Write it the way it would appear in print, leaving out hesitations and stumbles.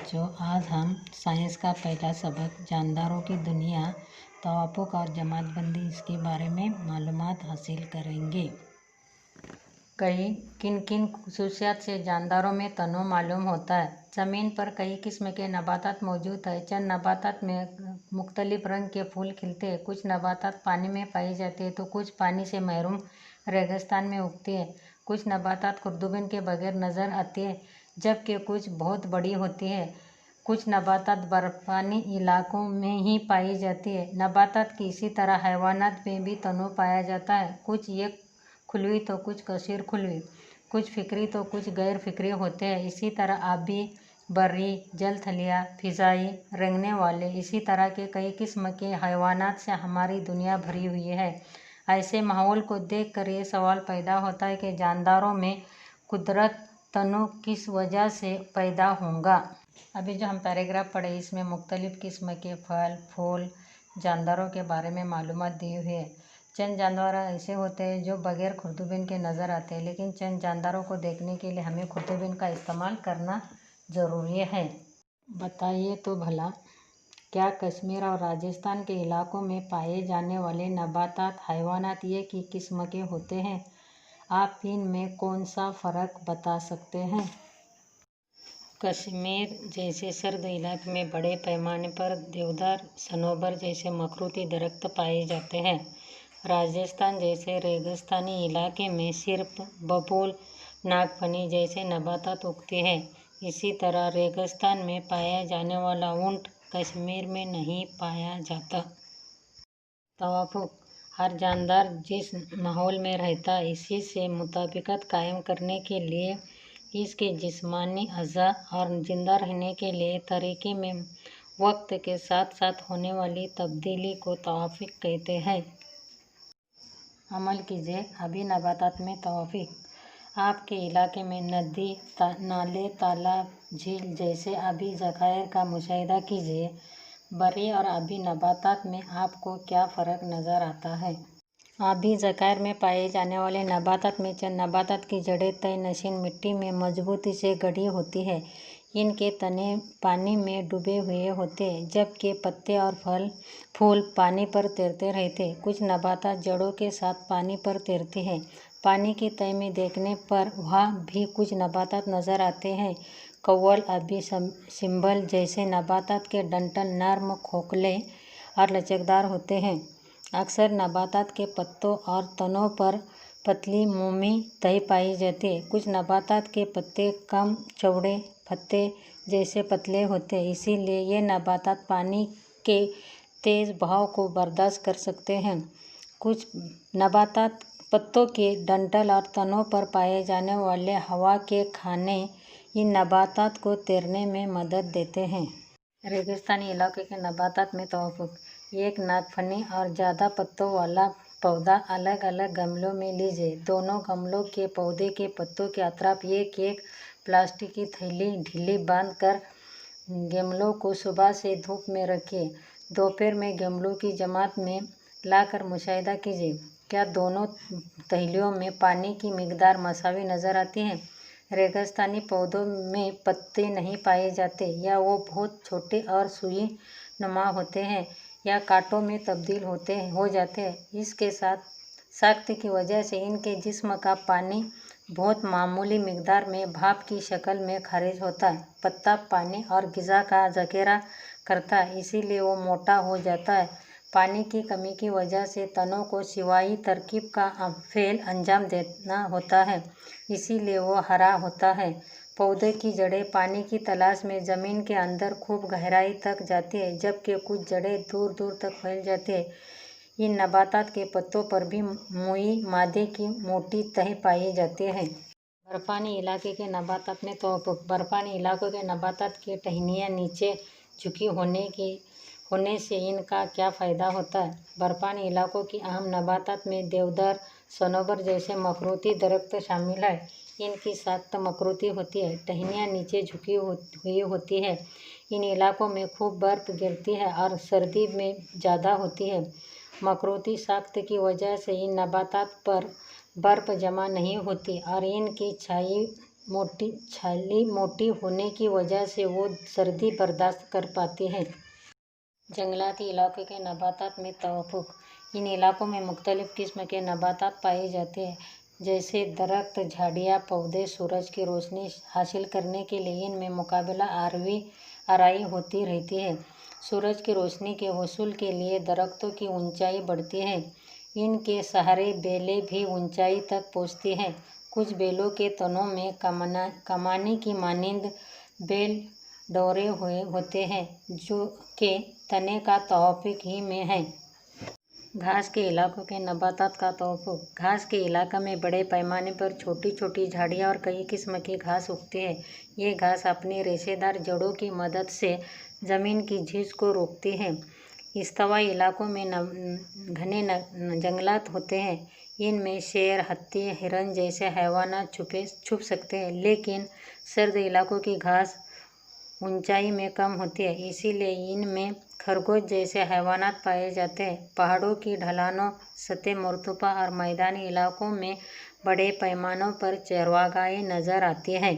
बच्चों, आज हम साइंस का पहला सबक जानदारों की दुनिया, तवाफुक और जमातबंदी इसके बारे में मालूमात हासिल करेंगे। किन किन खुसूसियात से जानदारों में तनों मालूम होता है। ज़मीन पर कई किस्म के नबातात मौजूद है। चंद नबातात में मुख्तलिफ रंग के फूल खिलते हैं। कुछ नबातात पानी में पाई जाती है तो कुछ पानी से महरूम रेगिस्तान में उगती है। कुछ नबातात खुर्दुबीन के बगैर नज़र आती है जबकि कुछ बहुत बड़ी होती है। कुछ नबातात बर्फानी इलाकों में ही पाई जाती है। नबातात की इसी तरह हैवानात में भी तनों पाया जाता है। कुछ एक खुलवी तो कुछ कसीर खुलवी, कुछ फिक्री तो कुछ गैर फिक्री होते हैं। इसी तरह आबी, बर्री, जल थलिया, फिजाई, रेंगने वाले, इसी तरह के कई किस्म के हैवानात से हमारी दुनिया भरी हुई है। ऐसे माहौल को देख कर ये सवाल पैदा होता है कि जानदारों में कुदरत तनों किस वजह से पैदा होगा। अभी जो हम पैराग्राफ पढ़े इसमें मुख्तलिफ़ किस्म के फल, फूल, जानदारों के बारे में मालूमात दी हुई है। चंद जानवर ऐसे होते हैं जो बगैर खुर्दुबीन के नज़र आते हैं, लेकिन चंद जानदारों को देखने के लिए हमें खुर्दुबीन का इस्तेमाल करना ज़रूरी है। बताइए तो भला, क्या कश्मीर और राजस्थान के इलाकों में पाए जाने वाले नबातात हैवानात एक ही किस्म के होते हैं? आप इनमें कौन सा फ़र्क बता सकते हैं? कश्मीर जैसे सर्द इलाके में बड़े पैमाने पर देवदार, सनोबर जैसे मखरूती दरख्त पाए जाते हैं। राजस्थान जैसे रेगिस्तानी इलाके में सिर्फ बबूल, नागफनी जैसे नबातात उगते हैं। इसी तरह रेगिस्तान में पाया जाने वाला ऊंट कश्मीर में नहीं पाया जाता। तवाफुक, हर जानदार जिस माहौल में रहता है इसी से मुताबिकत कायम करने के लिए इसके जिस्मानी अज़ा और जिंदा रहने के लिए तरीके में वक्त के साथ साथ होने वाली तब्दीली को तवाफुक कहते हैं। अमल कीजिए। अभी नबातात में तवाफुक। आपके इलाके में नदी, नाले, तालाब, झील जैसे आबी ज़खायर का मुशाहिदा कीजिए। बर्री और आबी नबातात में आपको क्या फ़र्क नज़र आता है? आबी ज़खायर में पाए जाने वाले नबातात में चंद नबातात की जड़ें तय नशीन मिट्टी में मजबूती से गड़ी होती है। इनके तने पानी में डूबे हुए होते हैं जबकि पत्ते और फूल पानी पर तैरते रहते हैं। कुछ नबातात जड़ों के साथ पानी पर तैरते हैं। पानी की तह में देखने पर वहाँ भी कुछ नबातात नज़र आते हैं। कव्वल, आबी सिंबल जैसे नबातात के डंठल नर्म, खोखले और लचकदार होते हैं। अक्सर नबातात के पत्तों और तनों पर पतली मोमी तह पाई जाती है। कुछ नबातात के पत्ते कम चौड़े, फत्ते जैसे पतले होते हैं, इसीलिए ये नबातात पानी के तेज़ बहाव को बर्दाश्त कर सकते हैं। कुछ नबातात पत्तों के डंठल और तनों पर पाए जाने वाले हवा के खाने इन नबातात को तैरने में मदद देते हैं। रेगिस्तानी इलाके के नबातात में तवाफुक। एक नागफनी और ज़्यादा पत्तों वाला पौधा अलग अलग गमलों में लीजिए। दोनों गमलों के पौधे के पत्तों के अतराफ एक एक प्लास्टिक की थैली ढीली बांध कर गमलों को सुबह से धूप में रखिए। दोपहर में गमलों की जमात में लाकर मुशाहिदा कीजिए। क्या दोनों थैलियों में पानी की मिकदार मसावी नज़र आती है? रेगिस्तानी पौधों में पत्ते नहीं पाए जाते, या वो बहुत छोटे और सुई नुमा होते हैं या कांटों में तब्दील हो जाते हैं। इसके साथ साख्त की वजह से इनके जिस्म का पानी बहुत मामूली मिकदार में भाप की शक्ल में खारिज होता है। पत्ता पानी और ग़िज़ा का ज़ख़ीरा करता है, इसीलिए वो मोटा हो जाता है। पानी की कमी की वजह से तनों को सिवाई तरकीब का फ़ेल अंजाम देना होता है, इसीलिए वो हरा होता है। पौधे की जड़ें पानी की तलाश में ज़मीन के अंदर खूब गहराई तक जाती है, जबकि कुछ जड़ें दूर दूर तक फैल जाती है। इन नबातात के पत्तों पर भी मुई मादे की मोटी तह पाई जाती है। बर्फानी इलाके के नबातात में तवाफुक। बर्फानी इलाकों के नबातात की टहनियाँ नीचे झुकी होने से इनका क्या फ़ायदा होता है? बर्फानी इलाकों की अहम नबातात में देवदार, सनोबर जैसे मखरूती दरख्त शामिल है। इनकी साख्त मखरूती होती है, टहनियाँ नीचे झुकी हुई होती है। इन इलाकों में खूब बर्फ़ गिरती है और सर्दी में ज़्यादा होती है। मखरूती साख्त की वजह से इन नबातात पर बर्फ़ जमा नहीं होती और इनकी छाई छाली मोटी होने की वजह से वो सर्दी बर्दाश्त कर पाती है। जंगलाती इलाकों के नबातात में तवफ़ुक़। इन इलाकों में मुख्तलिफ़ किस्म के नबातात पाए जाते हैं, जैसे दरख्त, झाड़ियाँ, पौधे। सूरज की रोशनी हासिल करने के लिए इनमें मुकाबला आराई होती रहती है। सूरज की रोशनी के हुसूल के लिए दरख्तों की ऊंचाई बढ़ती है। इनके सहारे बेलें भी ऊंचाई तक पहुँचती हैं। कुछ बेलों के तनों में कमानी की मानिंद बेल डोरे हुए होते हैं, जो के तने का तौफ़ीक़ ही में है। घास के इलाकों के नबातात का तवफ़ुक़। घास के इलाके में बड़े पैमाने पर छोटी छोटी झाड़ियाँ और कई किस्म की घास उगती है। ये घास अपनी रेशेदार जड़ों की मदद से ज़मीन की झीज को रोकती है। इस्तिवाई इलाकों में घने जंगलात होते हैं। इनमें शेर, हाथी, हिरन जैसे हैवानात छुप सकते हैं, लेकिन सर्द इलाकों की घास ऊंचाई में कम होती है, इसीलिए इनमें खरगोश जैसे हैवानात पाए जाते हैं। पहाड़ों की ढलानों, सतह मरतफा और मैदानी इलाकों में बड़े पैमाने पर चरागाहें नज़र आती हैं।